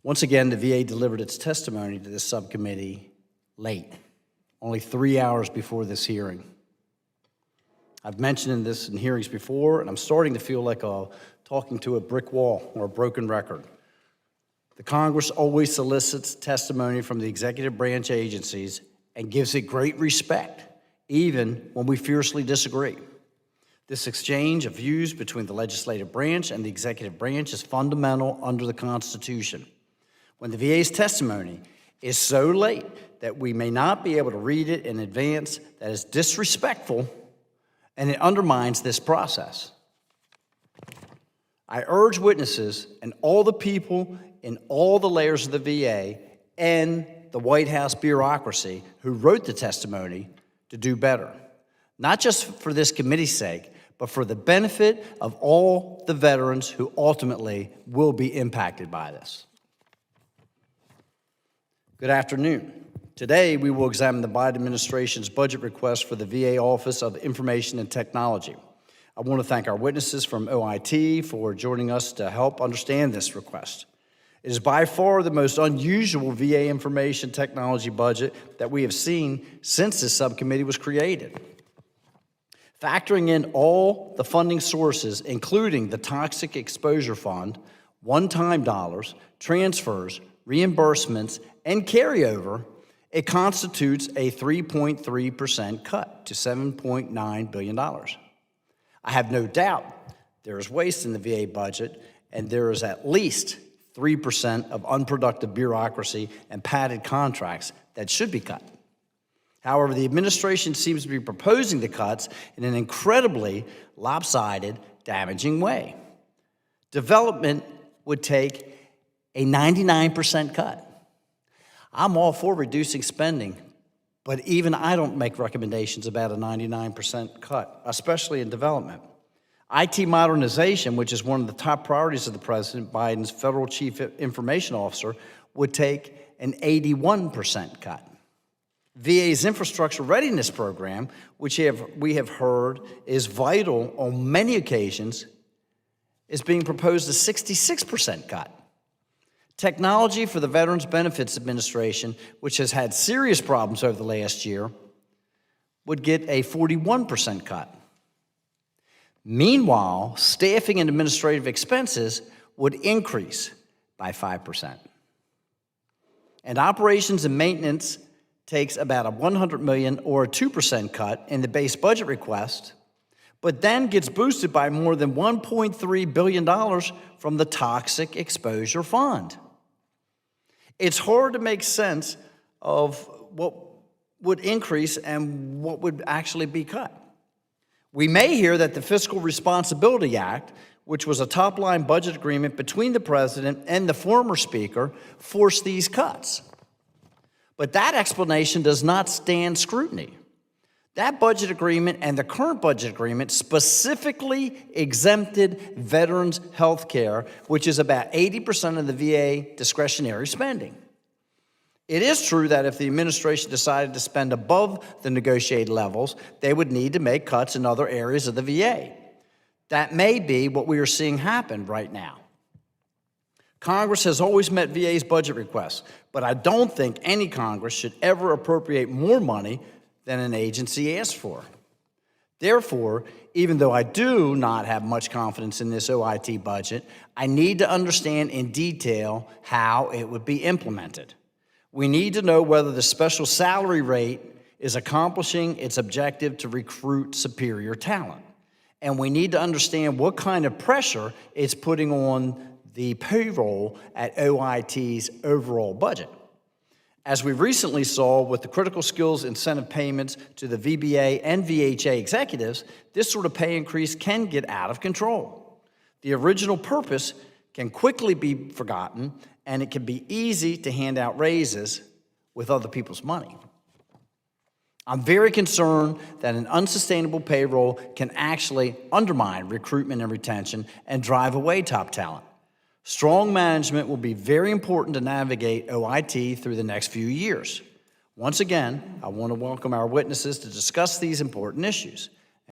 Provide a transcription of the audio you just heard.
Once again, the VA delivered its testimony to this subcommittee late, only 3 hours before this hearing. I've mentioned this in hearings before, and I'm starting to feel like talking to a brick wall or a broken record. The Congress always solicits testimony from the executive branch agencies and gives it great respect, even when we fiercely disagree. This exchange of views between the legislative branch and the executive branch is fundamental under the Constitution. When the VA's testimony is so late that we may not be able to read it in advance, that is disrespectful, and it undermines this process. I urge witnesses and all the people in all the layers of the VA and the White House bureaucracy who wrote the testimony to do better, not just for this committee's sake, but for the benefit of all the veterans who ultimately will be impacted by this. Good afternoon. Today, we will examine the Biden administration's budget request for the VA Office of Information and Technology. I want to thank our witnesses from OIT for joining us to help understand this request. It is by far the most unusual VA information technology budget that we have seen since this subcommittee was created. Factoring in all the funding sources, including the Toxic Exposure Fund, one-time dollars, transfers, reimbursements, and carryover, it constitutes a 3.3% cut to $7.9 billion. I have no doubt there is waste in the VA budget, and there is at least 3% of unproductive bureaucracy and padded contracts that should be cut. However, the administration seems to be proposing the cuts in an incredibly lopsided, damaging way. Development would take a 99% cut. I'm all for reducing spending, but even I don't make recommendations about a 99% cut, especially in development. IT modernization, which is one of the top priorities of the President Biden's federal chief information officer, would take an 81% cut. VA's infrastructure readiness program, which we have heard is vital on many occasions, is being proposed a 66% cut. Technology for the Veterans Benefits Administration, which has had serious problems over the last year, would get a 41% cut. Meanwhile, staffing and administrative expenses would increase by 5%. And operations and maintenance takes about a $100 million or a 2% cut in the base budget request, but then gets boosted by more than $1.3 billion from the Toxic Exposure Fund. It's hard to make sense of what would increase and what would actually be cut. We may hear that the Fiscal Responsibility Act, which was a top-line budget agreement between the President and the former Speaker, forced these cuts. But that explanation does not stand scrutiny. That budget agreement and the current budget agreement specifically exempted veterans' health care, which is about 80% of the VA discretionary spending. It is true that if the administration decided to spend above the negotiated levels, they would need to make cuts in other areas of the VA. That may be what we are seeing happen right now. Congress has always met VA's budget requests, but I don't think any Congress should ever appropriate more money than an agency asks for. Therefore, even though I do not have much confidence in this OIT budget, I need to understand in detail how it would be implemented. We need to know whether the special salary rate is accomplishing its objective to recruit superior talent. And we need to understand what kind of pressure it's putting on the payroll at OIT's overall budget. As we recently saw with the critical skills incentive payments to the VBA and VHA executives, this sort of pay increase can get out of control. The original purpose can quickly be forgotten, and it can be easy to hand out raises with other people's money. I'm very concerned that an unsustainable payroll can actually undermine recruitment and retention and drive away top talent. Strong management will be very important to navigate OIT through the next few years. Once again, I want to welcome our witnesses to discuss these important issues.